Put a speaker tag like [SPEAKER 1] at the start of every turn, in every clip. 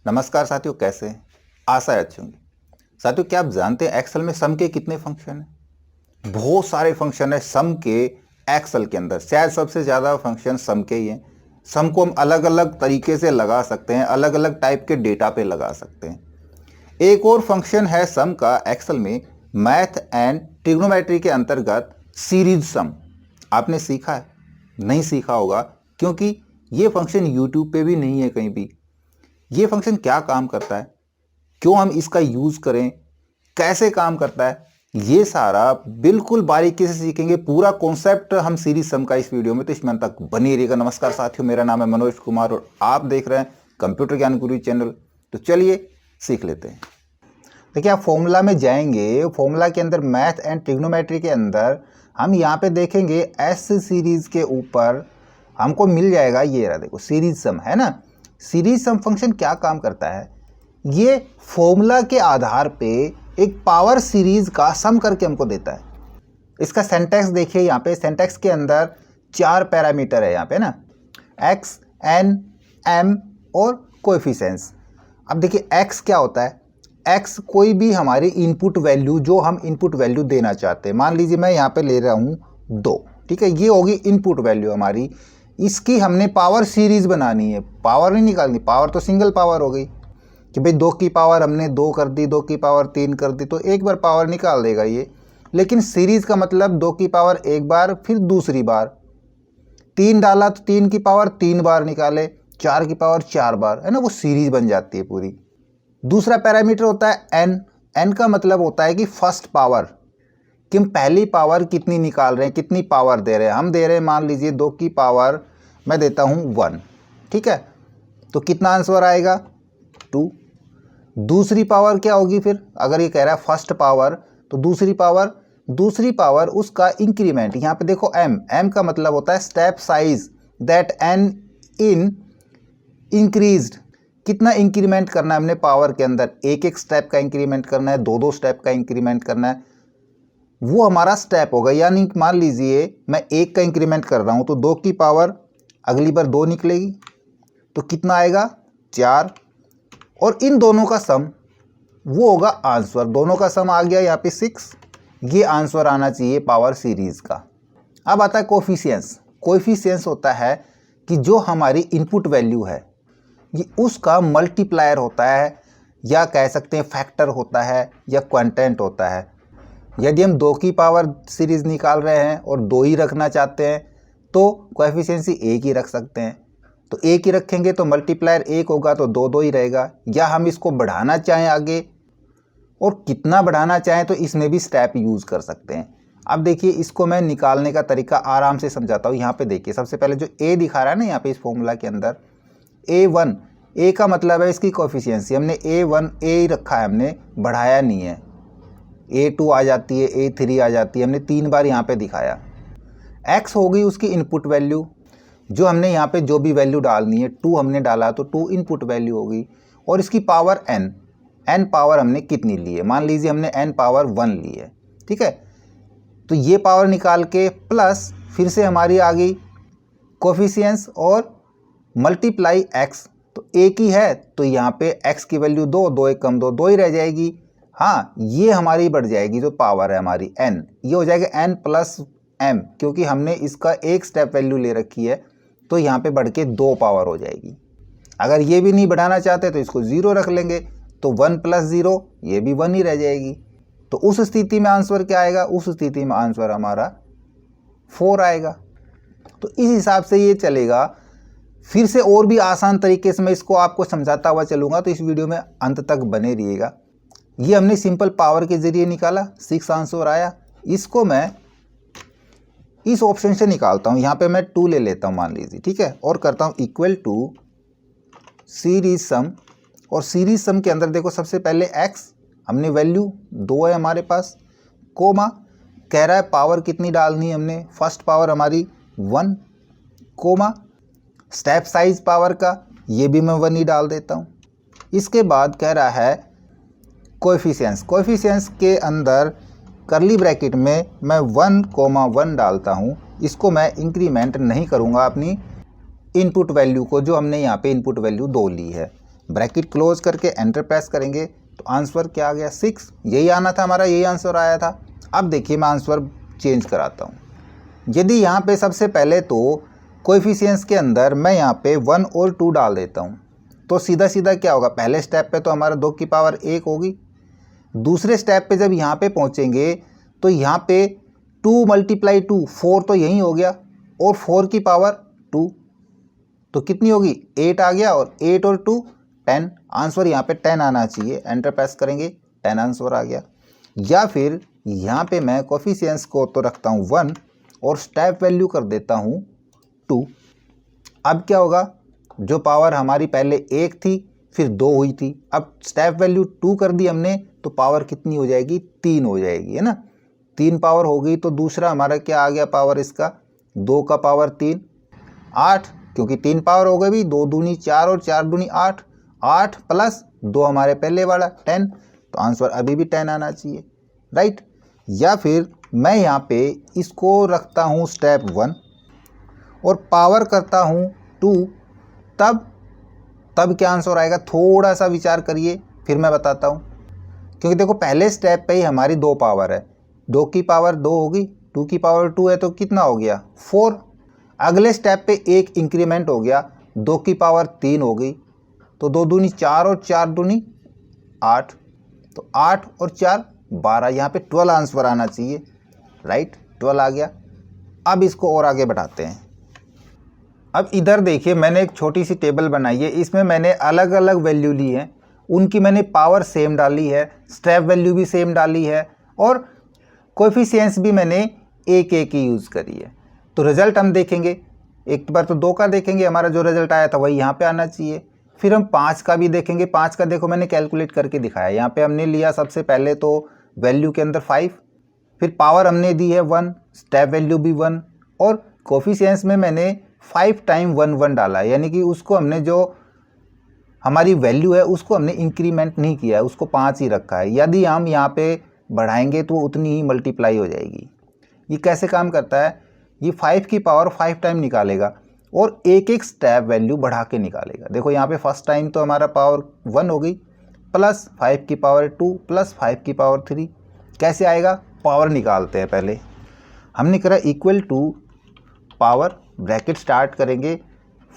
[SPEAKER 1] नमस्कार साथियों, कैसे हैं? आशा है अच्छे होंगे। साथियों, क्या आप जानते हैं एक्सेल में सम के कितने फंक्शन हैं? बहुत सारे फंक्शन है सम के एक्सेल के अंदर। शायद सबसे ज़्यादा फंक्शन सम के ही हैं। सम को हम अलग अलग तरीके से लगा सकते हैं, अलग अलग टाइप के डेटा पे लगा सकते हैं। एक और फंक्शन है सम का एक्सेल में, मैथ एंड ट्रिग्नोमेट्री के अंतर्गत सीरीज सम। आपने सीखा है? नहीं सीखा होगा, क्योंकि ये फंक्शन यूट्यूब पे भी नहीं है कहीं भी। ये फंक्शन क्या काम करता है, क्यों हम इसका यूज करें, कैसे काम करता है, ये सारा बिल्कुल बारीकी से सीखेंगे। पूरा कॉन्सेप्ट हम सीरीज सम का इस वीडियो में, तो इसमें तक बनी रहिएगा। नमस्कार साथियों, मेरा नाम है मनोज कुमार और आप देख रहे हैं कंप्यूटर ज्ञान गुरु चैनल। तो चलिए सीख लेते हैं। देखिए, आप फॉर्मूला में जाएंगे, फॉर्मूला के अंदर मैथ एंड ट्रिग्नोमेट्री के अंदर हम यहाँ पे देखेंगे एस सीरीज के ऊपर हमको मिल जाएगा, ये रहा देखो सीरीज सम है ना। सीरीज सम फंक्शन क्या काम करता है, ये फॉर्मूला के आधार पे एक पावर सीरीज का सम करके हमको देता है। इसका सिंटैक्स देखिए, यहाँ पे सिंटैक्स के अंदर 4 पैरामीटर है यहाँ पे ना, x, n, m और कोएफिशिएंट्स। अब देखिए x क्या होता है, x कोई भी हमारी इनपुट वैल्यू जो हम इनपुट वैल्यू देना चाहते हैं। मान लीजिए मैं यहाँ पे ले रहा हूँ 2, ठीक है, ये होगी इनपुट वैल्यू हमारी। इसकी हमने पावर सीरीज बनानी है, पावर नहीं निकालनी, पावर तो सिंगल पावर हो गई कि भाई 2 की पावर हमने 2 कर दी, 2 की पावर 3 कर दी, तो एक बार पावर निकाल देगा ये। लेकिन सीरीज का मतलब 2 की पावर एक बार, फिर दूसरी बार 3 डाला तो 3 की पावर 3 बार निकाले, 4 की पावर 4 बार, है ना, वो सीरीज बन जाती है पूरी। दूसरा पैरामीटर होता है n। n का मतलब होता है कि फर्स्ट पावर, कि हम पहली पावर कितनी निकाल रहे हैं, कितनी पावर दे रहे हैं। हम दे रहे हैं मान लीजिए 2 की पावर मैं देता हूँ 1, ठीक है, तो कितना आंसर आएगा 2। दूसरी पावर क्या होगी फिर, अगर ये कह रहा है फर्स्ट पावर, तो दूसरी पावर उसका इंक्रीमेंट। यहाँ पे देखो m का मतलब होता है step size, that n in increased. कितना इंक्रीमेंट करना है हमने पावर के अंदर, एक एक स्टेप का इंक्रीमेंट करना है, 2 स्टेप का इंक्रीमेंट करना है, वो हमारा स्टेप होगा। यानी मान लीजिए मैं 1 का इंक्रीमेंट कर रहा हूँ, तो 2 की पावर अगली बार 2 निकलेगी, तो कितना आएगा 4, और इन दोनों का सम वो होगा आंसर। दोनों का सम आ गया यहाँ पे 6, ये आंसर आना चाहिए पावर सीरीज का। अब आता है कोएफिशिएंट्स। कोएफिशिएंट्स होता है कि जो हमारी इनपुट वैल्यू है, ये उसका मल्टीप्लायर होता है, या कह सकते हैं फैक्टर होता है, या क्वांटेंट होता है। यदि हम 2 की पावर सीरीज निकाल रहे हैं और 2 ही रखना चाहते हैं, तो कोएफिशिएंसी 1 ही रख सकते हैं। तो 1 ही रखेंगे तो मल्टीप्लायर 1 होगा, तो 2 ही रहेगा। या हम इसको बढ़ाना चाहें आगे, और कितना बढ़ाना चाहें, तो इसमें भी स्टेप यूज़ कर सकते हैं। अब देखिए, इसको मैं निकालने का तरीका आराम से समझाता हूँ। यहाँ पे देखिए, सबसे पहले जो a दिखा रहा है ना यहाँ पे इस फॉर्मूला के अंदर, a1, a का मतलब है इसकी कोएफिशिएंसी। हमने a1 a ही रखा है, हमने बढ़ाया नहीं है। a2 आ जाती है, a3 आ जाती है, हमने 3 बार यहाँ पे दिखाया। x हो गई उसकी इनपुट वैल्यू, जो हमने यहाँ पे जो भी वैल्यू डालनी है, 2 हमने डाला तो 2 इनपुट वैल्यू होगी। और इसकी पावर n पावर हमने कितनी ली है, मान लीजिए हमने n पावर 1 ली है, ठीक है। तो ये पावर निकाल के प्लस फिर से हमारी आ गई कोएफिशिएंट्स और मल्टीप्लाई x, तो एक ही है तो यहाँ पे x की वैल्यू 2, 2 एक कम 2, 2 ही रह जाएगी। हाँ, ये हमारी बढ़ जाएगी, जो पावर है हमारी n, ये हो जाएगा n प्लस m, क्योंकि हमने इसका एक स्टेप वैल्यू ले रखी है, तो यहाँ पे बढ़ के 2 पावर हो जाएगी। अगर ये भी नहीं बढ़ाना चाहते तो इसको 0 रख लेंगे, तो 1 प्लस 0, ये भी 1 ही रह जाएगी। तो उस स्थिति में आंसर क्या आएगा, उस स्थिति में आंसर हमारा 4 आएगा। तो इस हिसाब से ये चलेगा। फिर से और भी आसान तरीके से मैं इसको आपको समझाता हुआ चलूँगा, तो इस वीडियो में अंत तक बने रहिएगा। ये हमने सिंपल पावर के ज़रिए निकाला, 6 आंसर आया। इसको मैं इस ऑप्शन से निकालता हूँ, यहाँ पे मैं 2 ले लेता हूँ मान लीजिए, ठीक है, और करता हूँ इक्वल टू सीरीज सम। और सीरीज सम के अंदर देखो, सबसे पहले x, हमने वैल्यू 2 है हमारे पास, कोमा कह रहा है पावर कितनी डालनी है, हमने फर्स्ट पावर हमारी 1, कोमा स्टेप साइज पावर का, ये भी मैं 1 ही डाल देता हूँ। इसके बाद कह रहा है कोएफिशिएंट्स। कोएफिशिएंट्स के अंदर करली ब्रैकेट में मैं 1,1 डालता हूँ। इसको मैं इंक्रीमेंट नहीं करूँगा अपनी इनपुट वैल्यू को, जो हमने यहाँ पे इनपुट वैल्यू 2 ली है। ब्रैकेट क्लोज करके एंटर प्रेस करेंगे तो आंसर क्या आ गया 6। यही आना था हमारा, यही आंसर आया था। अब देखिए मैं आंसर चेंज कराता हूँ। यदि यहाँ पे सबसे पहले तो कोएफिशिएंट्स के अंदर मैं यहाँ पे 1 और 2 डाल देता हूँ तो सीधा सीधा क्या होगा, पहले स्टेप पे तो हमारा 2 की पावर 1 होगी। दूसरे स्टेप पे जब यहाँ पे पहुँचेंगे तो यहाँ पे 2 × 2 4 तो यही हो गया, और 4 की पावर 2 तो कितनी होगी 8 आ गया, और 8 और 2 10। आंसर यहाँ पे 10 आना चाहिए। एंटर प्रेस करेंगे 10 आंसर आ गया। या फिर यहाँ पे मैं कोएफिशिएंट्स को तो रखता हूँ 1 और स्टेप वैल्यू कर देता हूँ 2। अब क्या होगा, जो पावर हमारी पहले 1 थी फिर 2 हुई थी, अब स्टेप वैल्यू 2 कर दी हमने तो पावर कितनी हो जाएगी 3 हो जाएगी, है ना। 3 पावर हो गई तो दूसरा हमारा क्या आ गया पावर इसका, 2 का पावर 3 8, क्योंकि 3 पावर हो गई भी, 2 दूनी 4 और 4 दूनी 8, 8 प्लस 2 हमारे पहले वाला 10, तो आंसर अभी भी 10 आना चाहिए, राइट। या फिर मैं यहाँ पे इसको रखता हूँ स्टेप 1 और पावर करता हूँ 2, तब क्या आंसर आएगा, थोड़ा सा विचार करिए फिर मैं बताता हूँ। क्योंकि देखो पहले स्टेप पे ही हमारी 2 पावर है, 2 की पावर 2 होगी, 2 की पावर 2 है तो कितना हो गया 4। अगले स्टेप पे एक इंक्रीमेंट हो गया, 2 की पावर 3 हो गई, तो 2 दूनी 4 और 4 दूनी 8, तो 8 और 4 12, यहाँ पे 12 आंसर आना चाहिए, राइट। 12 आ गया। अब इसको और आगे बढ़ाते हैं। अब इधर देखिए मैंने एक छोटी सी टेबल बनाई है, इसमें मैंने अलग अलग वैल्यू ली है, उनकी मैंने पावर सेम डाली है, स्टेप वैल्यू भी सेम डाली है, और कोएफिशिएंट्स भी मैंने एक एक ही यूज़ करी है। तो रिज़ल्ट हम देखेंगे, एक बार तो 2 का देखेंगे, हमारा जो रिज़ल्ट आया था वही यहाँ पे आना चाहिए। फिर हम 5 का भी देखेंगे। 5 का देखो मैंने कैलकुलेट करके दिखाया, यहाँ पे हमने लिया सबसे पहले तो वैल्यू के अंदर 5, फिर पावर हमने दी है 1, स्टेप वैल्यू भी 1, और कोएफिशिएंट्स में मैंने 5 टाइम 1 1 डाला, यानी कि उसको हमने जो हमारी वैल्यू है उसको हमने इंक्रीमेंट नहीं किया है, उसको 5 ही रखा है। यदि हम यहाँ पे बढ़ाएंगे तो उतनी ही मल्टीप्लाई हो जाएगी। ये कैसे काम करता है, ये 5 की पावर 5 टाइम निकालेगा और एक एक स्टेप वैल्यू बढ़ा के निकालेगा। देखो यहाँ पे फर्स्ट टाइम तो हमारा पावर 1 हो गई, प्लस 5 की पावर 2 प्लस 5 की पावर 3। कैसे आएगा, पावर निकालते हैं। पहले हमने करा equal to power, bracket start करेंगे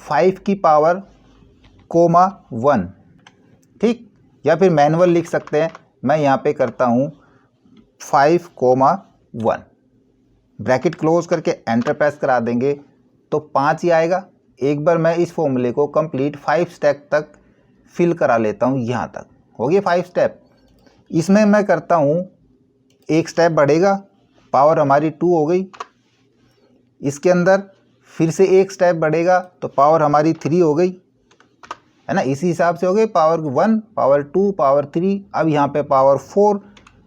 [SPEAKER 1] 5 की पावर कोमा 1, ठीक। या फिर मैनुअल लिख सकते हैं, मैं यहाँ पे करता हूँ 5 कोमा 1, ब्रैकेट क्लोज करके एंटर प्रेस करा देंगे तो 5 ही आएगा। एक बार मैं इस फॉर्मूले को कंप्लीट 5 स्टेप तक फिल करा लेता हूँ। यहाँ तक हो गए 5 स्टेप। इसमें मैं करता हूँ एक स्टेप बढ़ेगा, पावर हमारी 2 हो गई, इसके अंदर फिर से एक स्टेप बढ़ेगा तो पावर हमारी 3 हो गई, है ना। इसी हिसाब से हो गई पावर 1, पावर 2, पावर 3। अब यहाँ पे पावर 4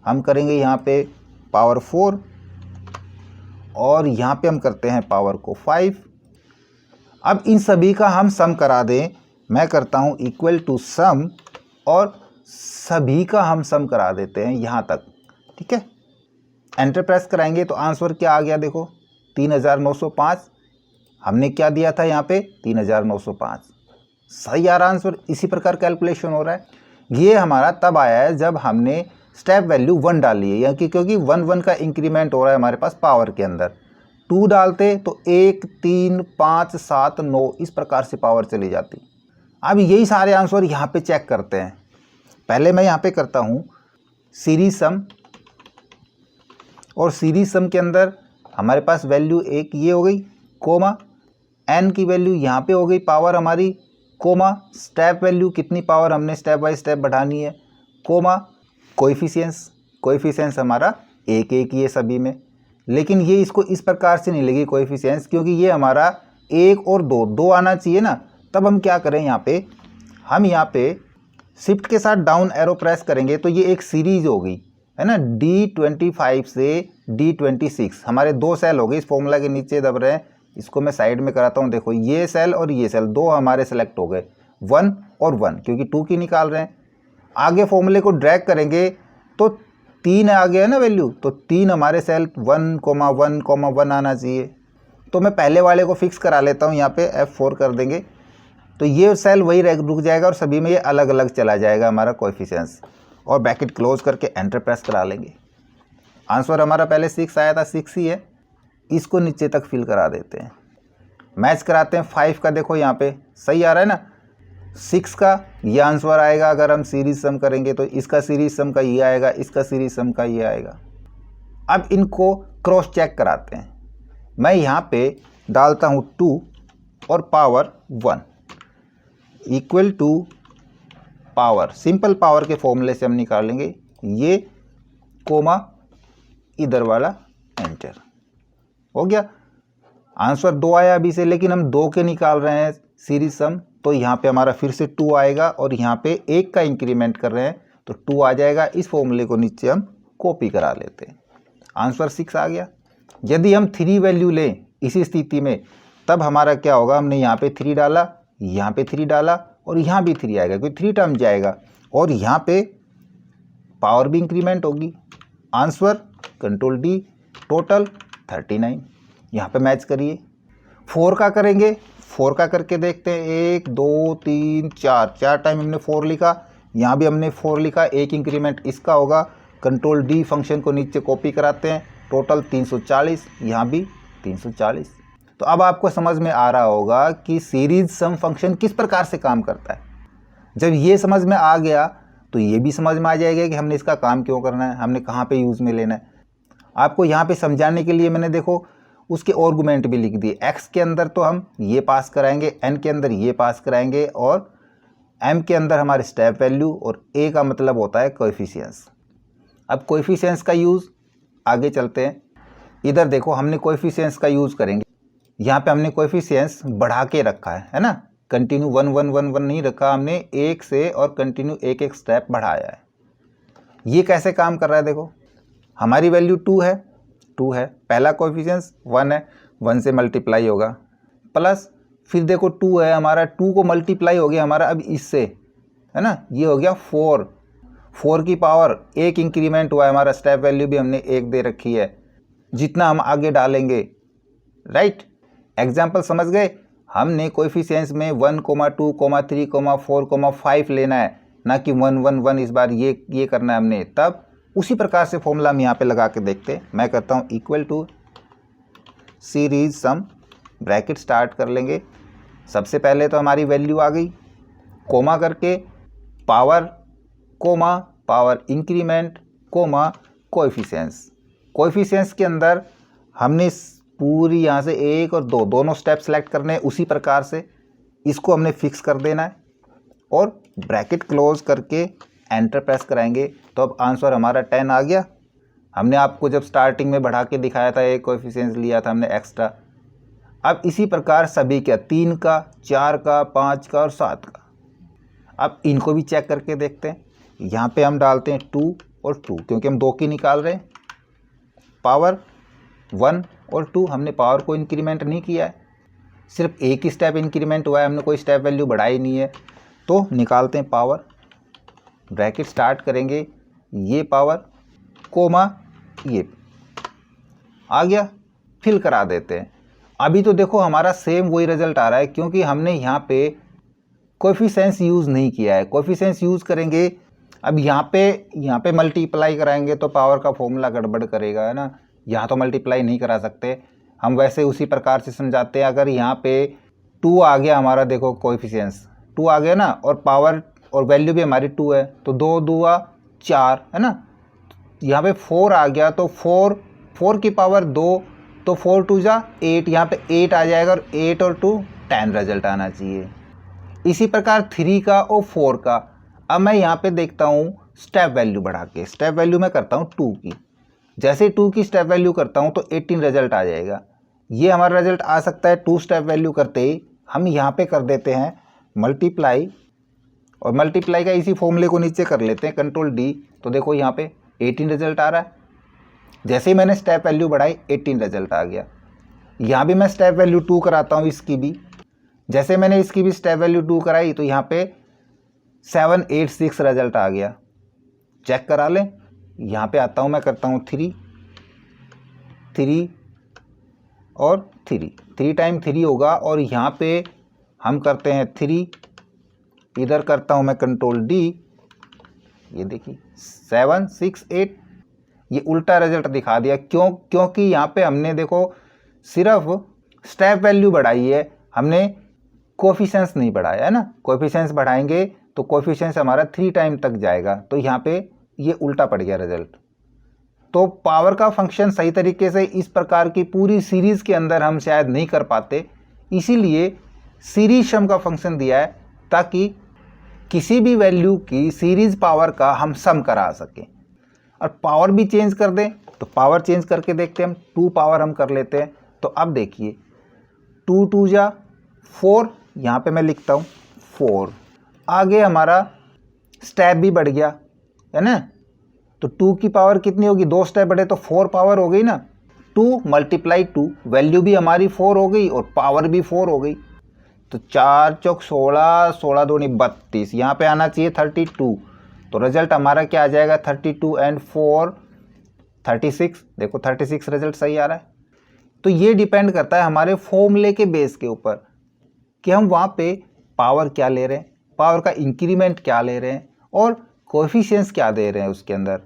[SPEAKER 1] हम करेंगे, यहाँ पे पावर 4, और यहाँ पे हम करते हैं पावर को 5। अब इन सभी का हम सम करा दें, मैं करता हूँ इक्वल टू सम, और सभी का हम सम करा देते हैं यहाँ तक, ठीक है। एंटर प्रेस कराएंगे तो आंसर क्या आ गया, देखो 3905। हमने क्या दिया था यहाँ पे 3905, सही आ रहा आंसर। इसी प्रकार कैलकुलेशन हो रहा है। ये हमारा तब आया है जब हमने स्टेप वैल्यू 1 डाली है, या क्योंकि 1 1 का इंक्रीमेंट हो रहा है हमारे पास पावर के अंदर। 2 डालते तो 1 3 5 7 9 इस प्रकार से पावर चली जाती। अब यही सारे आंसर यहाँ पे चेक करते हैं। पहले मैं यहाँ पे करता हूँ सीरीज सम, और सीरीज सम के अंदर हमारे पास वैल्यू एक ये हो गई, कोमा n की वैल्यू यहाँ पे हो गई पावर हमारी, कोमा स्टेप वैल्यू कितनी पावर हमने स्टेप बाय स्टेप बढ़ानी है, कोमा कोएफिशिएंट्स हमारा एक एक ही है सभी में। लेकिन ये इसको इस प्रकार से नहीं लगी कोएफिशिएंट्स, क्योंकि ये हमारा 1 और 2 आना चाहिए ना। तब हम क्या करें, हम यहाँ पे शिफ्ट के साथ डाउन एरो प्रेस करेंगे तो ये एक सीरीज हो गई, है ना। D25 से D26 हमारे 2 सेल हो गए, इस फॉर्मूला के नीचे दब रहे हैं। इसको मैं साइड में कराता हूँ, देखो ये सेल और ये सेल 2 हमारे सेलेक्ट हो गए, 1 और 1, क्योंकि 2 की निकाल रहे हैं। आगे फॉर्मूले को ड्रैग करेंगे तो 3 आ गया है ना वैल्यू, तो 3 हमारे सेल 1,1,1 आना चाहिए। तो मैं पहले वाले को फिक्स करा लेता हूँ, यहाँ पे F4 कर देंगे, तो ये सेल वही रुक जाएगा और सभी में ये अलग अलग चला जाएगा हमारा कोएफिशिएंट्स। और ब्रैकेट क्लोज करके एंटर प्रेस करा लेंगे। आंसर हमारा पहले 6 आया था, 6 ही है, इसको नीचे तक फिल करा देते हैं। मैच कराते हैं 5 का, देखो यहाँ पे सही आ रहा है ना। 6 का ये आंसर आएगा अगर हम सीरीज सम करेंगे, तो इसका सीरीज सम का ये आएगा, इसका सीरीज सम का ये आएगा। अब इनको क्रॉस चेक कराते हैं। मैं यहाँ पे डालता हूँ 2 और power 1 equal to power, simple power के फॉर्मूले से हम निकालेंगे ये, कोमा इधर वाला एंटर। हो गया। आंसर 2 आया अभी से, लेकिन हम 2 के निकाल रहे हैं सीरीज सम, तो यहाँ पे हमारा फिर से 2 आएगा और यहाँ पे 1 का इंक्रीमेंट कर रहे हैं तो 2 आ जाएगा। इस फॉर्मूले को नीचे हम कॉपी करा लेते हैं। आंसर 6 आ गया। यदि हम 3 वैल्यू लें इसी स्थिति में, तब हमारा क्या होगा, हमने यहाँ पे 3 डाला, यहाँ पे 3 डाला और यहाँ भी 3 आएगा, क्योंकि 3 टर्म जाएगा और यहाँ पे पावर भी इंक्रीमेंट होगी। Answer control D, total 39। यहाँ पे मैच करिए। 4 का करेंगे, 4 का करके देखते हैं। 1 2 3 4 टाइम हमने 4 लिखा, यहाँ भी हमने 4 लिखा, 1 इंक्रीमेंट इसका होगा। कंट्रोल डी फंक्शन को नीचे कॉपी कराते हैं, टोटल 340, यहाँ भी 340। तो अब आपको समझ में आ रहा होगा कि सीरीज सम फंक्शन किस प्रकार से काम करता है। जब ये समझ में आ गया तो ये भी समझ में आ जाएगा कि हमने इसका काम क्यों करना है, हमने कहाँ पे यूज़ में लेना है। आपको यहाँ पे समझाने के लिए मैंने देखो उसके आर्गुमेंट भी लिख दिए। x के अंदर तो हम ये पास कराएंगे, n के अंदर ये पास कराएंगे और m के अंदर हमारे स्टेप वैल्यू, और a का मतलब होता है कोएफिशिएंट्स। अब कोएफिशिएंट्स का यूज़ आगे चलते हैं। इधर देखो हमने कोएफिशिएंट्स का यूज़ करेंगे। यहाँ पे हमने कोएफिशिएंट्स बढ़ा के रखा है ना, कंटिन्यू 1 1 1 1 नहीं रखा हमने, 1 से और कंटिन्यू एक एक स्टेप बढ़ाया है। ये कैसे काम कर रहा है, देखो हमारी वैल्यू 2 है, पहला कोएफिशिएंट्स 1 है, 1 से मल्टीप्लाई होगा, प्लस फिर देखो 2 है हमारा, 2 को मल्टीप्लाई हो गया हमारा अब इससे, है ना, ये हो गया 4 की पावर 1 इंक्रीमेंट हुआ है हमारा, स्टेप वैल्यू भी हमने 1 दे रखी है। जितना हम आगे डालेंगे, राइट, एग्जाम्पल समझ गए। हमने कोएफिशिएंट्स में 1 2 3 4 5 लेना है, ना कि 1 1 1 इस बार ये करना है हमने। तब उसी प्रकार से फॉर्मूला हम यहाँ पे लगा के देखते हैं। मैं करता हूँ equal to series sum, bracket start कर लेंगे। सबसे पहले तो हमारी वैल्यू आ गई, कोमा करके power, comma power increment, comma coefficients के अंदर हमने पूरी यहाँ से 1 और 2 दोनों स्टेप सेलेक्ट करने हैं। उसी प्रकार से इसको हमने फिक्स कर देना है और ब्रैकेट क्लोज करके एंटर प्रेस कराएंगे। तो अब आंसर हमारा 10 आ गया। हमने आपको जब स्टार्टिंग में बढ़ा के दिखाया था, एक कोएफिशिएंट्स लिया था हमने एक्स्ट्रा। अब इसी प्रकार सभी का 3 का, 4 का, 5 का और 7 का। अब इनको भी चेक करके देखते हैं। यहाँ पे हम डालते हैं 2 और 2, क्योंकि हम 2 की निकाल रहे हैं। पावर 1 और 2, हमने पावर को इंक्रीमेंट नहीं किया है, सिर्फ एक ही स्टेप इंक्रीमेंट हुआ है, हमने कोई स्टेप वैल्यू बढ़ाई नहीं है। तो निकालते हैं पावर, ब्रैकेट स्टार्ट करेंगे, ये पावर, कोमा ये आ गया, फिल करा देते हैं। अभी तो देखो हमारा सेम वही रिजल्ट आ रहा है, क्योंकि हमने यहाँ पे कोएफिशिएंट्स यूज़ नहीं किया है। कोएफिशिएंट्स यूज़ करेंगे, अब यहाँ पे मल्टीप्लाई कराएंगे तो पावर का फॉर्मूला गड़बड़ करेगा, है ना। यहाँ तो मल्टीप्लाई नहीं करा सकते हम, वैसे उसी प्रकार से समझाते हैं। अगर यहाँ पे 2 आ गया हमारा, देखो कोएफिशिएंट्स 2 आ गया ना, और पावर और वैल्यू भी हमारी 2 है, तो 2 2 4, है ना। यहाँ पे 4 आ गया तो 4 की पावर 2, तो 4 2 8, यहाँ पे 8 आ जाएगा, और 8 और 2 10 रिजल्ट आना चाहिए। इसी प्रकार 3 का और 4 का। अब मैं यहाँ पे देखता हूँ स्टेप वैल्यू बढ़ा के, स्टेप वैल्यू मैं करता हूँ 2 की। जैसे 2 की स्टेप वैल्यू करता हूँ तो 18 रिजल्ट आ जाएगा। ये हमारा रिजल्ट आ सकता है 2 स्टेप वैल्यू करते ही। हम यहाँ पे कर देते हैं मल्टीप्लाई, और मल्टीप्लाई का इसी फॉर्मूले को नीचे कर लेते हैं, कंट्रोल डी। तो देखो यहाँ पे 18 रिजल्ट आ रहा है। जैसे ही मैंने स्टेप वैल्यू बढ़ाई 18 रिजल्ट आ गया। यहाँ भी मैं स्टेप वैल्यू 2 कराता हूँ इसकी भी। जैसे मैंने इसकी भी स्टेप वैल्यू 2 कराई तो यहाँ पे 7 8 6 रिजल्ट आ गया। चेक करा लें। यहाँ पे आता हूँ, मैं करता हूँ 3 और 3 टाइम 3 होगा, और यहाँ पे हम करते हैं 3, इधर करता हूं मैं कंट्रोल D, ये देखिए 7 6 8, ये उल्टा रिजल्ट दिखा दिया। क्योंकि यहाँ पे हमने देखो सिर्फ स्टेप वैल्यू बढ़ाई है, हमने कोफिशिएंट्स नहीं बढ़ाया है ना। कोफिशिएंट्स बढ़ाएंगे तो कोफिशिएंट्स हमारा 3 टाइम तक जाएगा, तो यहाँ पे ये उल्टा पड़ गया रिजल्ट। तो पावर का फंक्शन सही तरीके से इस प्रकार की पूरी सीरीज के अंदर हम शायद नहीं कर पाते, इसीलिए सीरीज सम का फंक्शन दिया है ताकि किसी भी वैल्यू की सीरीज पावर का हम सम करा सकें। और पावर भी चेंज कर दें तो पावर चेंज करके देखते हैं हम, 2 पावर हम कर लेते हैं। तो अब देखिए 2 2 जा 4, यहाँ पे मैं लिखता हूँ 4। आगे हमारा स्टेप भी बढ़ गया है ना, तो 2 की पावर कितनी होगी, 2 स्टेप बढ़े तो 4 पावर हो गई ना। 2 × 2, वैल्यू भी हमारी 4 हो गई और पावर भी 4 हो गई। तो 4 चौक 16, 16 दूनी 32, यहाँ पे आना चाहिए 32। तो रिजल्ट हमारा क्या आ जाएगा, 32 एंड 4 36। देखो 36 रिजल्ट सही आ रहा है। तो ये डिपेंड करता है हमारे फॉर्मूले के बेस के ऊपर कि हम वहाँ पे पावर क्या ले रहे हैं, पावर का इंक्रीमेंट क्या ले रहे हैं और कोएफिशिएंट्स क्या दे रहे हैं उसके अंदर।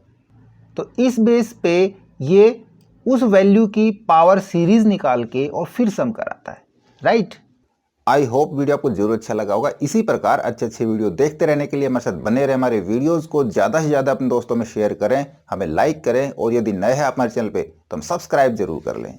[SPEAKER 1] तो इस बेस पे ये उस वैल्यू की पावर सीरीज निकाल के और फिर सम कराता है, राइट। आई होप वीडियो आपको जरूर अच्छा लगा होगा। इसी प्रकार अच्छे वीडियो देखते रहने के लिए हमारे साथ बने रहे। हमारे वीडियोस को ज़्यादा से ज़्यादा अपने दोस्तों में शेयर करें, हमें लाइक करें और यदि नए हैं आप हमारे चैनल पे तो हम सब्सक्राइब जरूर कर लें।